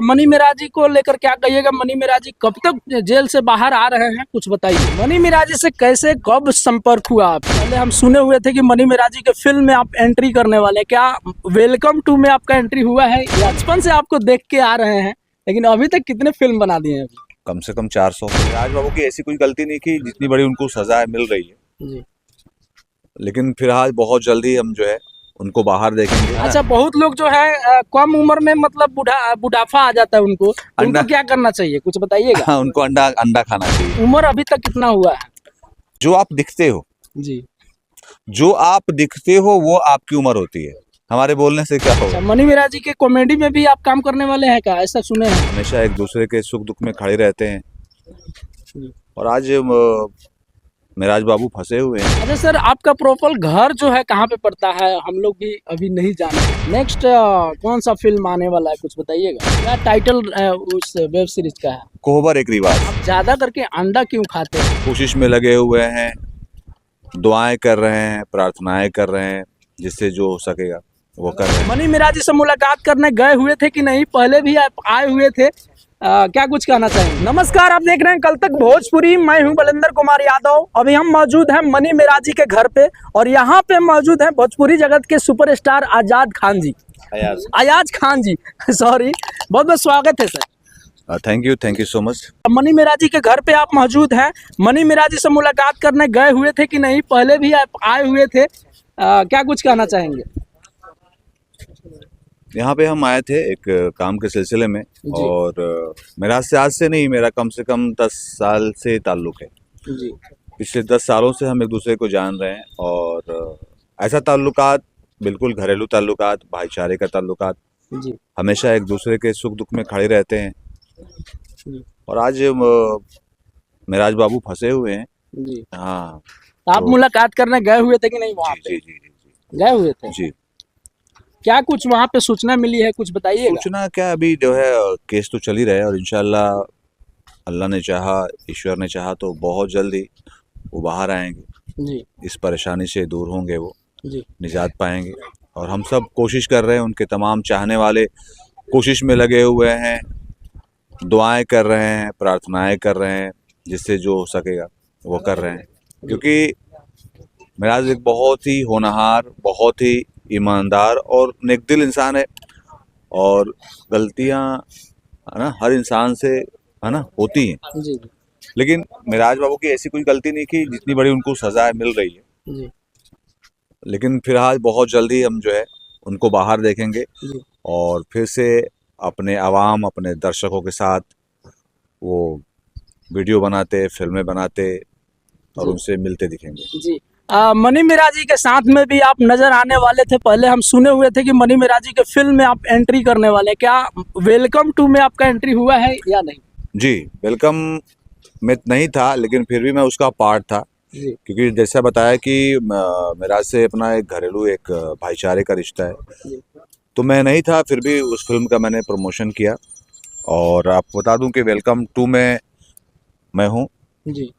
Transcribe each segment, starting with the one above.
Money मिराजी को लेकर क्या कहिएगा? मनी मिराजी कब तक जेल से बाहर आ रहे हैं, कुछ बताइए। मनी मिराजी से कैसे कब संपर्क हुआ आप? पहले हम सुने हुए थे कि मनी मिराजी के फिल्म में आप एंट्री करने वाले, क्या वेलकम टू में आपका एंट्री हुआ है? बचपन से आपको देख के आ रहे हैं, लेकिन अभी तक कितने फिल्म बना दिए हैं? कम से कम 400। राज बाबू की ऐसी कोई गलती नहीं की जितनी बड़ी उनको सजा मिल रही है जी। लेकिन फिलहाल बहुत जल्दी हम जो है उनको बाहर देखेंगे। अच्छा, बहुत लोग जो है कम उम्र में मतलब बुढ़ापा आ जाता है उनको क्या करना चाहिए, कुछ बताइएगा। उनको अंडा खाना चाहिए। उम्र अभी तक कितना हुआ है? जो आप दिखते हो जी, जो आप दिखते हो वो आपकी उम्र होती है। हमारे बोलने से क्या होगा? मनी मिराजी के कॉमेडी में भी आप काम करने वाले हैं क्या, ऐसा सुने हैं? हमेशा एक दूसरे के सुख दुख में खड़े रहते हैं और आज मिराज बाबू फंसे हुए हैं। अच्छा सर, आपका प्रॉपर घर जो है कहाँ पे पड़ता है? हम लोग भी अभी नहीं जाने। नेक्स्ट कौन सा फिल्म आने वाला है, कुछ बताइएगा। क्या टाइटल उस वेब सीरीज का है? कोहबर एक रिवाज। आप ज्यादा करके अंडा क्यों खाते हैं? कोशिश में लगे हुए हैं, दुआएं कर रहे हैं, प्रार्थनाएं कर रहे हैं, जिससे जो हो सकेगा वो कर रहे हैं। मनी मिराजी से मुलाकात करने गए हुए थे कि नहीं? पहले भी आप आए हुए थे, क्या कुछ कहना चाहेंगे? नमस्कार, आप देख रहे हैं कल तक भोजपुरी। मैं हूं बलेंद्र कुमार यादव। अभी हम मौजूद हैं मनी मिराजी के घर पे और यहाँ पे मौजूद हैं भोजपुरी जगत के सुपरस्टार आजाद खान जी, अयाज खान जी सॉरी, बहुत बहुत स्वागत है sir. Thank you so much. Mani Miraji के घर पे आप मौजूद हैं। मनी मिराजी से मुलाकात करने गए हुए थे कि नहीं? पहले भी आप आए हुए थे, क्या कुछ कहना चाहेंगे? यहाँ पे हम आए थे एक काम के सिलसिले में और मेरा से आज से नहीं, मेरा कम से कम 10 साल से ताल्लुक है जी। पिछले 10 सालों से हम एक दूसरे को जान रहे हैं और ऐसा ताल्लुकात, बिल्कुल घरेलू ताल्लुकात, भाईचारे का ताल्लुकात, जी। हमेशा एक दूसरे के सुख दुख में खड़े रहते हैं जी। और आज मिराज बाबू फंसे हुए हैं। जी। हाँ, आप मुलाकात करने गए हुए थे कि नहीं वहाँ पे? जी जी जी जी गए हुए थे। जी। क्या कुछ वहाँ पे सूचना मिली है, कुछ बताइएगा। सूचना क्या, अभी जो है केस तो चल ही रहा है और इंशाल्लाह अल्लाह ने चाहा, ईश्वर ने चाहा तो बहुत जल्दी वो बाहर आएंगे जी। इस परेशानी से दूर होंगे, वो जी। निजात पाएंगे और हम सब कोशिश कर रहे हैं, उनके तमाम चाहने वाले कोशिश में लगे हुए हैं, दुआएं कर रहे हैं, प्रार्थनाएं कर रहे हैं, जिससे जो हो सकेगा वो कर रहे हैं। क्योंकि मिराज एक बहुत ही होनहार, बहुत ही ईमानदार और नेकदिल इंसान है और गलतियां है ना हर इंसान से है ना होती हैं। जी। लेकिन मिराज बाबू की ऐसी कोई गलती नहीं की जितनी बड़ी उनको सजा मिल रही है। जी। लेकिन फिलहाल बहुत जल्दी हम जो है उनको बाहर देखेंगे जी। और फिर से अपने आवाम, अपने दर्शकों के साथ वो वीडियो बनाते, फिल्में बनाते और उनसे मिलते दिखेंगे। जी। मनी मिराजी के साथ में भी आप नजर आने वाले थे। पहले हम सुने हुए थे कि मनी मिराजी के फिल्म में आप एंट्री करने वाले, क्या वेलकम टू में आपका एंट्री हुआ है या नहीं? जी, वेलकम में नहीं था लेकिन फिर भी मैं उसका पार्ट था। क्योंकि जैसा बताया कि मिराज से अपना एक घरेलू, एक भाईचारे का रिश्ता है, तो मैं नहीं था, फिर भी उस फिल्म का मैंने प्रमोशन किया और आपको बता दूं कि वेलकम टू में मैं हूं जी।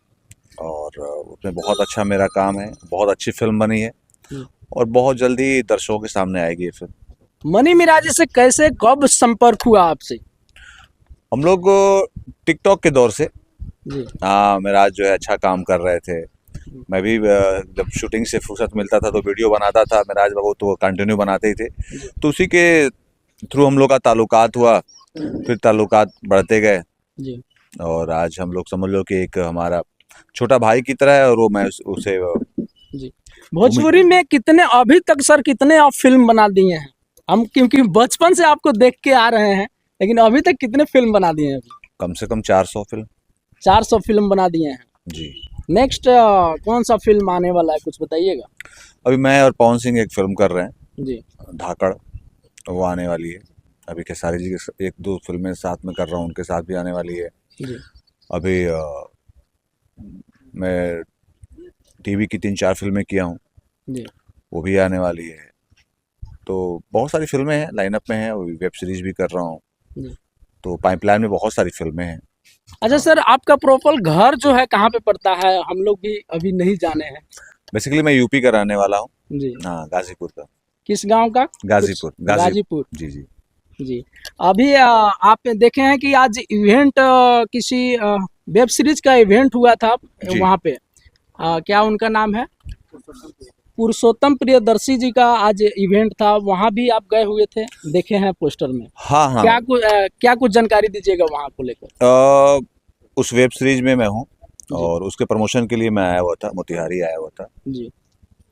और उसमें बहुत अच्छा मेरा काम है, बहुत अच्छी फिल्म बनी है और बहुत जल्दी दर्शकों के सामने आएगी ये फिल्म। मनी मिराजी से कैसे कब संपर्क हुआ आपसे? हम लोग टिकटॉक के दौर से। जी। हाँ, मिराज जो है अच्छा काम कर रहे थे, मैं भी जब शूटिंग से फुर्सत मिलता था तो वीडियो बनाता था, मिराज बाबू तो कंटिन्यू बनाते ही थे, तो उसी के थ्रू हम लोग का ताल्लुकात हुआ, फिर ताल्लुकात बढ़ते गए जी। और आज हम लोग समझ लो कि एक हमारा छोटा भाई की तरह है और वो मैं उसे जी। भोजपुरी में कितने अभी तक सर, कितने आप फिल्म बना दिए हैं? हम क्योंकि बचपन से आपको देख के आ रहे हैं, लेकिन अभी तक कितने फिल्म बना दिए हैं? कम से कम 400 फिल्म। 400 फिल्म बना दिए हैं जी। नेक्स्ट कौन सा फिल्म आने वाला है, कुछ बताइएगा। अभी मैं और पवन सिंह एक फिल्म कर रहे हैं जी। धाकड़, वो आने वाली है। अभी खेसारी जी के 1-2 फिल्में साथ में कर रहा हूँ, उनके साथ भी आने वाली है। जी। अभी मैं टीवी की 3-4 फिल्में किया हूँ, वो भी आने वाली है। तो बहुत सारी फिल्में हैं, लाइनअप में हैं, वेब सीरीज भी कर रहा हूँ, तो पाइपलाइन में बहुत सारी फिल्में हैं। अच्छा सर, आपका प्रॉपर घर जो है कहाँ पे पड़ता है? हम लोग भी अभी नहीं जाने हैं। बेसिकली मैं यूपी का रहने वाला हूँ। जी। हाँ, गाजीपुर का। किस गांव का? गाजीपुर। गाजीपुर। जी जी। जी। अभी आप देखे हैं कि आज इवेंट किसी वेब सीरीज का इवेंट हुआ था जी। वहाँ पे। क्या उनका नाम है? पुरुषोत्तम प्रियदर्शी जी का आज इवेंट था, वहाँ भी आप गए हुए थे, देखे हैं पोस्टर में। हाँ हाँ। क्या कुछ जानकारी दीजिएगा वहाँ को लेकर? उस वेब सीरीज में मैं हूँ जी। और उसके प्रमोशन के लिए मैं आया हुआ था, मोतिहारी आया हुआ था। जी।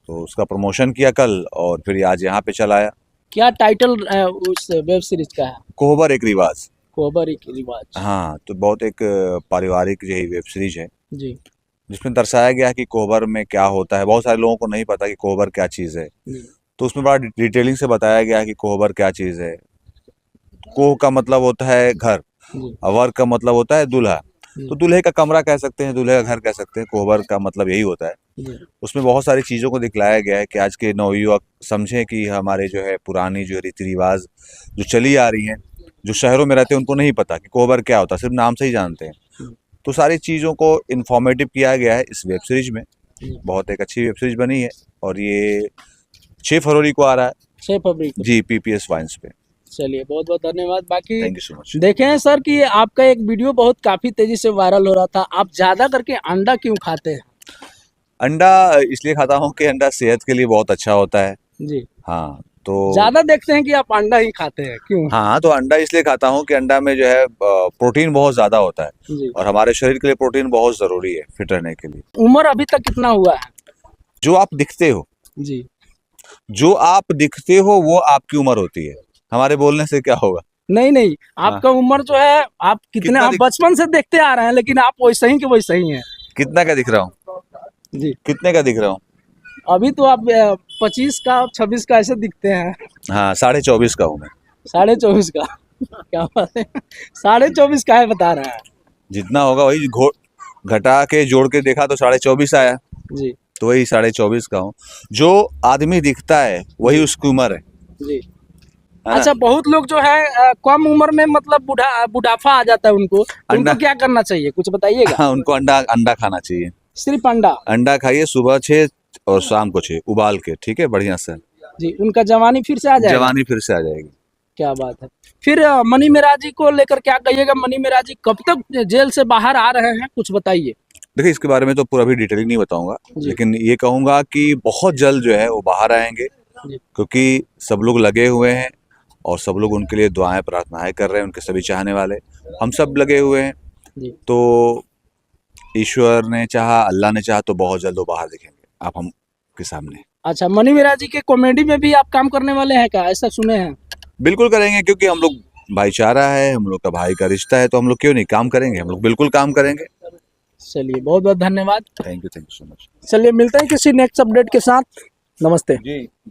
तो उसका प्रमोशन किया कल और फिर आज यहाँ पे चला आया। क्या टाइटल उस वेब सीरीज का है? कोहबर एक रिवाज। कोहबर एक रिवाज। हाँ, तो बहुत एक पारिवारिक यही वेब सीरीज है जी। जिसमें दर्शाया गया है कि कोहबर में क्या होता है। बहुत सारे लोगों को नहीं पता कि कोहबर क्या चीज़ है, जी। तो उसमें बड़ा डिटेलिंग से बताया गया है कि कोहबर क्या चीज़ है। कोह का मतलब होता है घर, जी। और वर का मतलब होता है दूल्हा। जी। तो दूल्हे का कमरा कह सकते हैं, दूल्हे का घर कह सकते हैं, कोहबर का मतलब यही होता है। जी। उसमें बहुत सारी चीज़ों को दिखलाया गया है कि आज के नवयुवक समझें कि हमारे जो है पुरानी जो रीति रिवाज जो चली आ रही हैं, जो शहरों में रहते हैं उनको नहीं पता कि कोहबर क्या होता है, सिर्फ नाम से ही जानते हैं। तो सारी चीज़ों को इन्फॉर्मेटिव किया गया है इस वेब सीरीज में। बहुत एक अच्छी वेब सीरीज बनी है और ये 6 फरवरी को आ रहा है 6 फरवरी को। जी, PPS वाइन्स पे। चलिए, बहुत बहुत धन्यवाद। बाकी थैंक यू सो मच। देखे हैं सर कि आपका एक वीडियो बहुत काफी तेजी से वायरल हो रहा था, आप ज्यादा करके अंडा क्यों खाते हैं? अंडा इसलिए खाता हूँ कि अंडा सेहत के लिए बहुत अच्छा होता है। जी। हाँ, तो ज्यादा देखते हैं कि आप अंडा ही खाते हैं, क्यों? हाँ, तो अंडा इसलिए खाता हूँ कि अंडा में जो है प्रोटीन बहुत ज़्यादा होता है जी। और हमारे शरीर के लिए प्रोटीन बहुत ज़रूरी है फिट रहने के लिए। उम्र अभी तक कितना हुआ है? जो आप दिखते हो, जी। जो आप दिखते हो वो आपकी उम्र होती है। हमारे बोलने से क्या होगा? नहीं नहीं, आपका उम्र जो है, आप कितने, आप बचपन से देखते आ रहे हैं, लेकिन आप वैसे ही के वैसे ही हैं। कितना का दिख रहा हूँ? जी। कितने का दिख रहा हूँ? अभी तो आप 25 का 26 का ऐसे दिखते हैं। हाँ, 24.5 का हूँ मैं। 24.5 का क्या बात है, 24.5 का है बता रहा है। जितना होगा वही घटा के जोड़ के देखा तो 24.5 आया, जी। तो वही 24.5 का हूँ। जो आदमी दिखता है वही उसकी उम्र है। जी। है ना? अच्छा, बहुत लोग जो है कम उम्र में मतलब बुढ़ापा आ जाता है उनको, तो उनको क्या करना चाहिए, कुछ बताइएगा? हाँ, उनको अंडा खाना चाहिए। सिर्फ अंडा? अंडा खाइए, सुबह 6 और शाम को 6 उबाल के, ठीक है, बढ़िया से। जी, उनका जवानी फिर से आ जाएगा। जवानी फिर से आ जाएगी। क्या बात है। फिर मनी मेराजी को लेकर क्या कहिएगा? मनी मेराजी कब तक जेल से बाहर आ रहे हैं, कुछ बताइए। देखिए, इसके बारे में तो पूरा भी डिटेलिंग नहीं बताऊंगा, लेकिन ये कहूंगा कि बहुत जल्द जो है वो बाहर आएंगे, क्योंकि सब लोग लगे हुए हैं और सब लोग उनके लिए दुआएं प्रार्थनाएं कर रहे हैं, उनके सभी चाहने वाले, हम सब लगे हुए हैं। तो ईश्वर ने चाहा, अल्लाह ने चाहा तो बहुत जल्द वो बाहर दिखेंगे आप हम के सामने। अच्छा, मनी मेराजी के कॉमेडी में भी आप काम करने वाले हैं क्या, ऐसा सुने हैं? बिल्कुल करेंगे, क्योंकि हम लोग भाईचारा है, हम लोग का भाई का रिश्ता है, तो हम लोग क्यों नहीं काम करेंगे, हम लोग बिल्कुल काम करेंगे। चलिए, बहुत बहुत धन्यवाद। Thank you so much. चलिए, मिलते हैं किसी नेक्स्ट अपडेट के साथ। नमस्ते जी।